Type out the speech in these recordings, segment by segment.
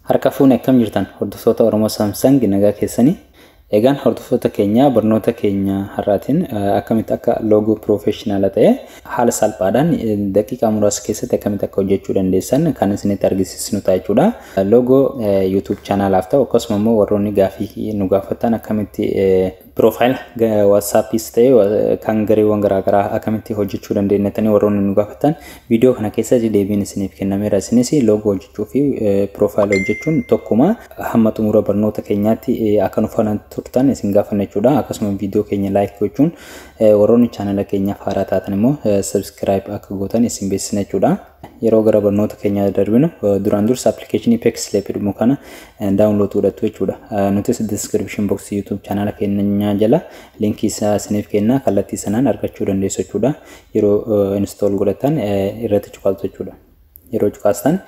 Harka fuune akkam jirtan hordoftoota Oromoo Samsung nagaa keessanii. Egaan hordoftoota keenya barnoota keenya har'aatiin akkamitti akka loogoo professional ta'e haala salphaadhaan daqiiqaa muraasa keessatti akkamitti akka hojjechuu dandeessan kan isinitti argisiisnu ta'a jechuudha. Loogoo YouTube channelaaf ta'u akkasumas immoo warroonni gaafii nu gaafatan akkamitti profile WhatsAppis ta'e kan gareewwan garaagaraa akkamitti hojjechuu dandeenyatanii warroonni nu gaafatan viidiyoo kana keessatti deebiin isiniif kennameera. Isinis loogoo hojjechuu fi profile hojjechuun tokkuma hamma xumura barnoota keenyaatti akka nu faana turtan isin gaafanna jechuudha. Akkasumas viidiyoo keenya like gochuun warroonni channela keenyaaf haaraa taatan immoo subscribe akka gootan isin beeksisna jechuudha. Yeroo gara barnoota keenya darbinu duraan dursa application Pexlab jedhamu kana download godhatu jechuudha. Nutis description box YouTube channel keenya jala link isaa isiniif kenna kallattii sanaan argachuu dandeessu jechuudha. Yeroo install godhatan irratti cuqaaltu jechuudha. Yeroo cuqaastan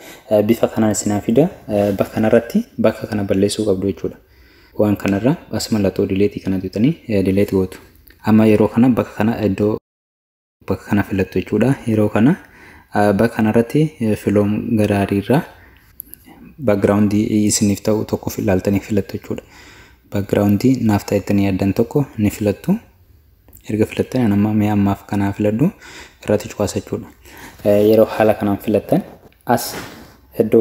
bifa kanaan isinaa fida bakka kanarratti bakka kana balleessuu qabdu jechuudha. Waan kanarra as mallattoo delete kana tutanii delete gootu. Amma yeroo kana bakka kana iddoo bakka kana filattu jechuudha. Yeroo kana bakka kanarratti filoom garaariirra background isiniif ta'u tokko filaaltanii filattu jechuudha. Background naaf ta'ettanii yaadan tokko ni filattu. Erga filattanii ammaaf kana filadhu irratti cuqaasa jechuudha. Yeroo haala kanaan filattan as iddoo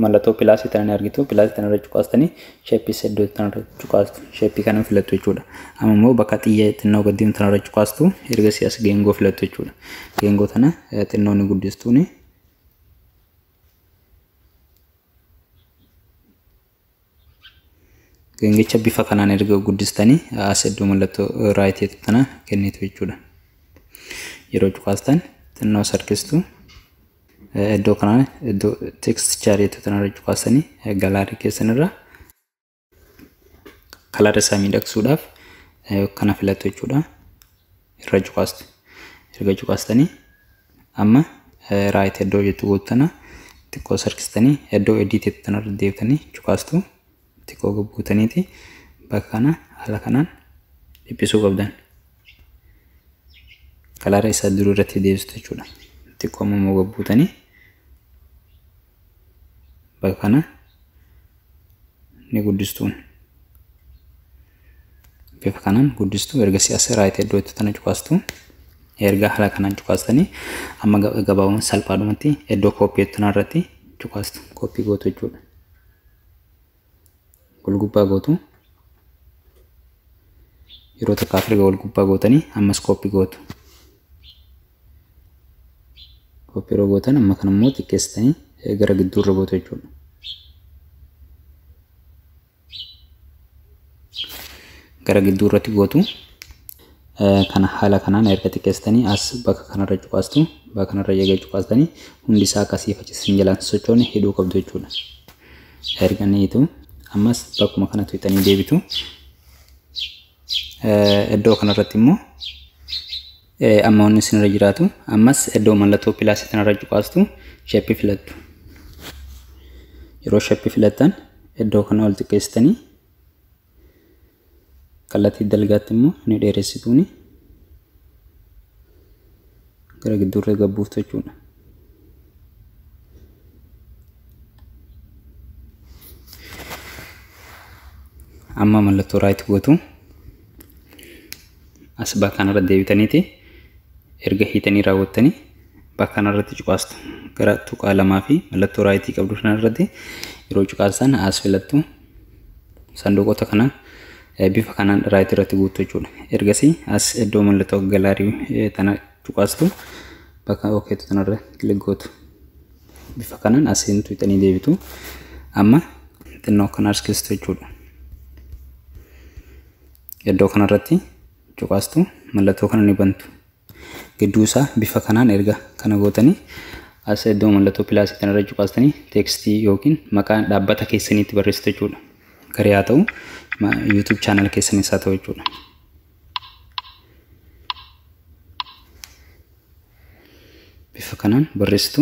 mallattoo pilaasii tanaan argitu pilaasii tanarra cuqaastanii sheeppis iddoo tanarra cuqaastu sheeppii kana filattu jechuudha. Amma immoo bakka xiyya xinnoo gaddiin tanarra cuqaastu ergasii as geengoo filattu jechuudha. Geengoo tana xinnoo ni guddistuuni. Geengicha bifa kanaan erga guddistanii as iddoo mallattoo raayitiitti tana kennitu jechuudha. Yeroo cuqaastan xinnoo sarkistu iddoo kanaan iddoo text chariitu tanarra cuqaastanii galaarii keessanirra kalaara isaa miidhagsuudhaaf kana filattu jechuudha. Irra cuqaastu. Erga cuqaastanii amma raayit iddoo jettu gootana xiqqoo sarkistanii iddoo edit tanarra deebitanii cuqaastu xiqqoo gabbuutaniiti bakka kana haala kanaan dhiphisuu qabdan. Kalaara isaa duruu irratti deebistu jechuudha. Xiqqoo ammoo gabbuutanii bakka kana ni guddistuun. Bifa kanaan guddistuu ergasii as raayit iddoo itti tana cuqaastu. Erga haala kanaan cuqaastanii amma gabaabuma salphaadhumatti iddoo kooppii tanarratti cuqaastu. Kooppii gootu jechuudha. Wal gubbaa gootu. Yeroo takkaaf erga wal gubbaa gootanii ammas kooppii gootu. Kooppii yeroo gootan amma kana immoo xiqqeessitanii gara gidduurra gootu jechuudha. Gara gidduurratti gootu. Kana haala kanaan erga xiqqeessitanii as bakka kanarra cuqaastu. Bakka kanarra eega cuqaastanii hundi isaa akkasii faccisiin jalaan sochoon hidhuu qabdu jechuudha. Erga niitu ammas bakkuma kanatti hidhanii deebitu. Iddoo kanarratti immoo amma wanni isinirra jiraatu ammas iddoo mallattoo pilaasii tanarra cuqaastu sheeppii filattu. Yeroo sheeppii filattan iddoo kana ol xiqqeessitanii kallattii dalgaatti immoo ni dheeressituuni gara gidduurra gabbuuftu jechuudha. Amma mallattoo raayit gootu as bakka kanarra deebitaniiti erga hiitanii raawwattanii bakka kanarratti cuqaastu. Gara tuqaa lamaa fi mallattoo raayitii qabdu kanarratti yeroo cuqaastan as filattu. Sanduuqota kana bifa kanaan raayit irratti guutu jechuudha. Ergasii as iddoo mallattoo galaarii tana cuqaastu bakka okeetu tanarra kilik gootu. Bifa kanaan asiin tuqxanii deebitu. Amma xinnoo kana harkistu jechuudha. Iddoo kanarratti cuqaastu mallattoo kana ni bantu. Gidduu isaa bifa kanaan erga kana gootanii as iddoo mallattoo pilaasii tanarra cuqaastanii tekstii yookiin maqaa dhaabbata keessaniitti barreessitu jechuudha. Garee haa ta'u YouTube channel keessanis haa ta'u jechuudha. Bifa kanaan barreessitu.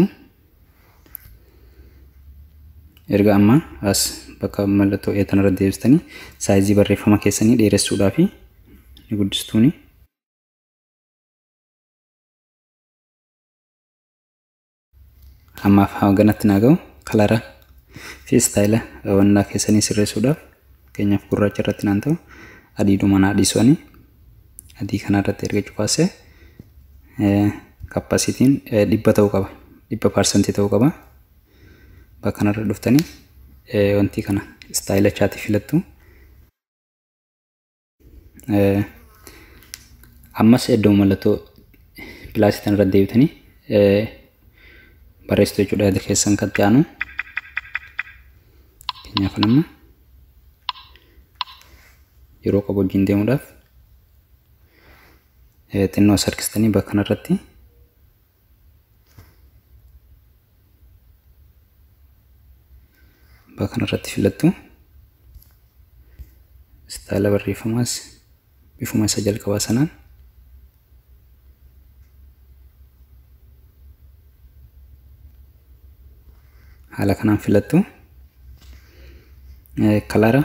Erga amma as bakka mallattoo tanarra deebistanii saayizii barreeffama keessanii dheeressuudhaaf ni guddistuuni. Ammaaf haganatti naaga'u kalara fi istaayila wannaa keessanii sirreessuudhaaf keenyaaf gurraacha irratti naan ta'u adiidhuma naa dhiisanii adii kana irratti erga cufaasee kapasitiin 100 ta'uu qaba 100% ta'uu qaba. Bakka kanarra dhuftanii wanti kana istaayila chaati filattu. Ammas iddoo mallattoo pilaasii tan irra deebitanii barreessitu jechuudha. Yaada keessan kan ta'anu keenyaaf nama yeroo qabu wajjin deemuudhaaf xinnoo sarkistanii bakka kanarratti filattu. Istaayila barreeffamaas bifuma isa jalqabaa sanaan haala kanaan filattu. Kalara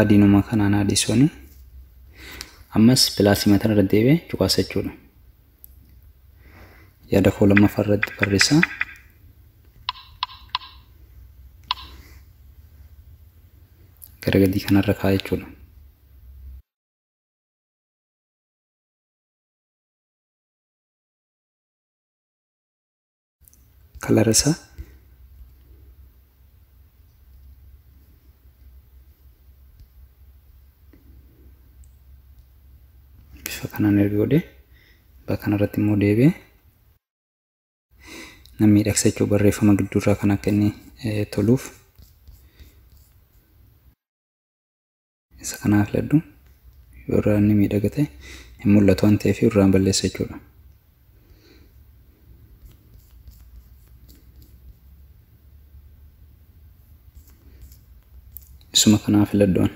adiinuma kanaan adiisanii ammas pilaasii mataa irra deebi'ee cuquliisa jechuudha. Yaada koo lammaffaa irratti barreessaa. Gara gadii kanarra kaa'aa jechuudha. Kalara isaa bifa kanaan erga godhee bakka kanarratti immoo deebi'ee nama miidhagsa jechuudha. Barreeffama gidduurraa kan akka inni toluuf isa kanaaf filadhu. Yoo irraa inni miidhaga ta'e hin mul'atu waan ta'eef irraan balleessa jechuudha. Isuma kanaaf filadhuun.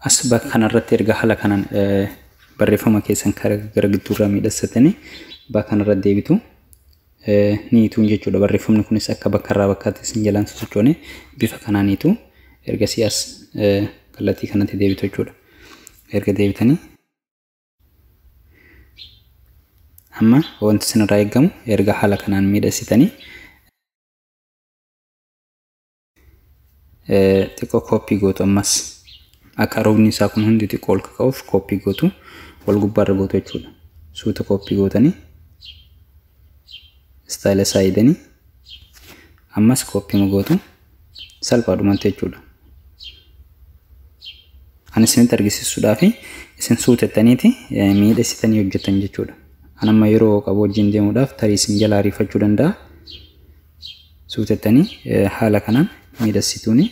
As bakka kanarratti erga haala kanaan barreeffama keessan gara gidduurraa miidhagsatanii bakka kanarra deebitu niituun jechuudha. Barreeffamni kunis akka bakka irraa bakkaatti isin jalaan sochoone bifa kanaaniitu ergasii as kallattii kanatti deebitu jechuudha. Erga deebitanii amma wanti isinirraa eegamu erga haala kanaan miidhagsitanii xiqqoo kooppii gootu. Ammas akka roobni isaa kun hundi xiqqoo ol ka'uuf kooppii gootu wal gubbaarra gootu jechuudha. Suuta kooppii gootanii istaayila isaa hidhanii ammas kooppii gootu salphaadhumatti jechuudha. Ani isinitti argisiisuudhaaf isin suutettaniiti miidhagsitanii hojjetan jechuudha. Ani amma yeroo qabu wajjin deemuudhaaf tarii isin jalaa ariifachuu danda'a. Suutettanii haala kanaan miidhagsituuni.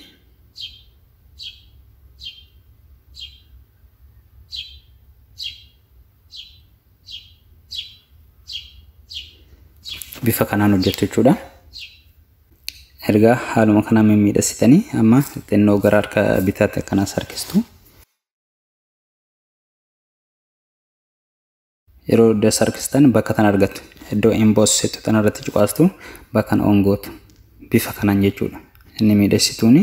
Bifa kanaan hojjetu jechuudha. Erga haaluma kanaan miidhagsitanii amma xinnoo gara harka bitaatti akkanaas harkistu. Yeroo das harkistan bakka tan argattu iddoo emboss settu tan irratti cuqaastu bakka kan ongootu bifa kanaan jechuudha. Inni miidhagsituuni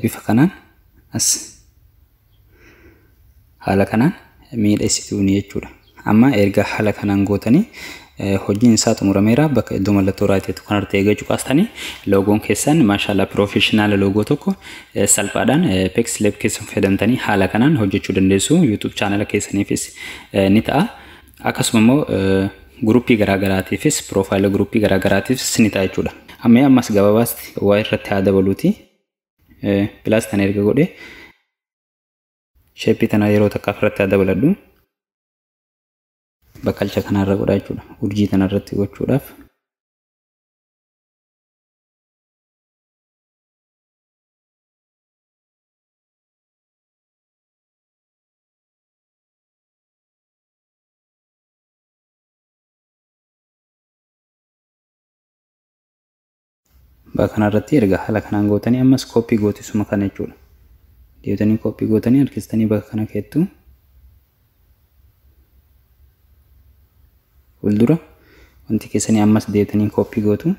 bifa kanaan as haala kanaan miidhagsituuni jechuudha. Amma erga haala kanaan gootanii hojiin isaa xumurameera. Bakka iddoo mallattoo raayiteetu kanarratti eega cuqaastanii loogoon keessan maashaallah professional loogoo tokko salphaadhaan Pexlab keessan fayyadamtanii haala kanaan hojjechuu dandeessu. YouTube channel keessaniifis ni ta'a. Akkasuma immoo gruppii garaagaraatiifis profaayila gruppii garaagaraatiifis ni ta'a jechuudha. Amma ammas gabaabaatti waa irratti haa dabaluuti. Pilaas tan erga godhe sheeppii tana yeroo takkaaf irratti haa dabaladhu. bakkalcha kanarra godhaa jechuudha. Urjii kanarratti gochuudhaaf bakka kanarratti erga haala kanaan gootanii ammas koppii gootisuma kana jechuudha. Deebitanii koppii gootanii harkistanii bakka kana keettu fuuldura wanti keessanii ammas deebitanii koppii gootu.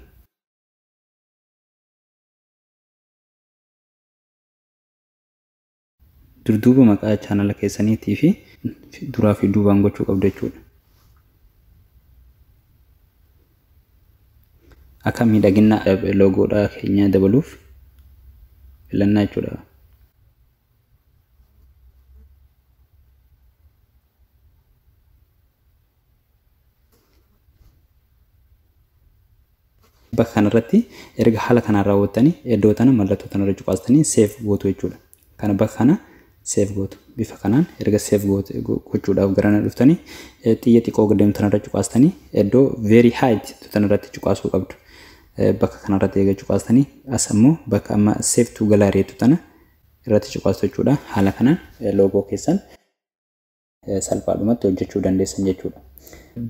Durduuba maqaa chaanala keessaniitii fi duraa fi duubaan gochuu qabdu jechuudha. Akka miidhagina logoodhaa keenya dabaluuf filannaa jechuudha. Bakka kanarratti erga haala kanaan raawwattanii iddoo tana mallattoo tanarra cuqaastanii save gootu jechuudha. Kana bakka kana save gootu. Bifa kanaan erga save gochuudhaaf garana dhuftanii xiyya xiqqoo gadaam tanarra cuqaastanii iddoo very height tanarratti cuqaasuu qabdu. Bakka kanarratti eega cuqaastanii as ammoo bakka amma save to gallery tana irratti cuqaastu jechuudha. Haala kanaan loogoo keessan salphaadhumatti hojjechuu dandeessan jechuudha.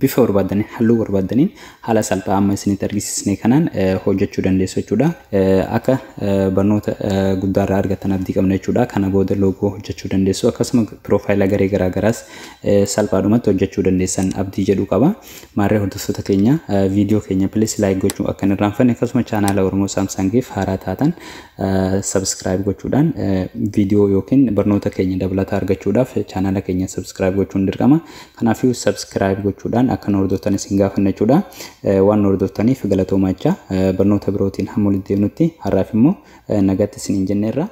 Bifa barbaadanii halluu barbaadaniin haala salphaa amma isinitti argisiisne kanaan hojjechuu dandeessu jechuudha. Akka barnoota guddaarraa argattan abdii qabna jechuudha. Kana booda loogoo hojjechuu dandeessu akkasuma piroofaayila garee garaagaraas salphaadhumatti hojjechuu dandeessan abdii jedhu qaba. Maarree hordoftoota keenya viidiyoo keenya please like gochuu akka hin irraanfanne akkasuma chaanaala Oromoo Saamsangiif haaraa taatan subscribe gochuudhaan viidiyoo yookiin barnoota keenya dabalataa argachuudhaaf chaanaala keenya subscribe gochuun dirqama. Kanaafuu subscribe gochuudhaan akka hordoftan isin gaafanna jechuudha. Waan hordoftaniif galatoomaa jecha barnoota birootiin hamma walitti deemnutti har'aaf immoo nagaatti isin jenneerra.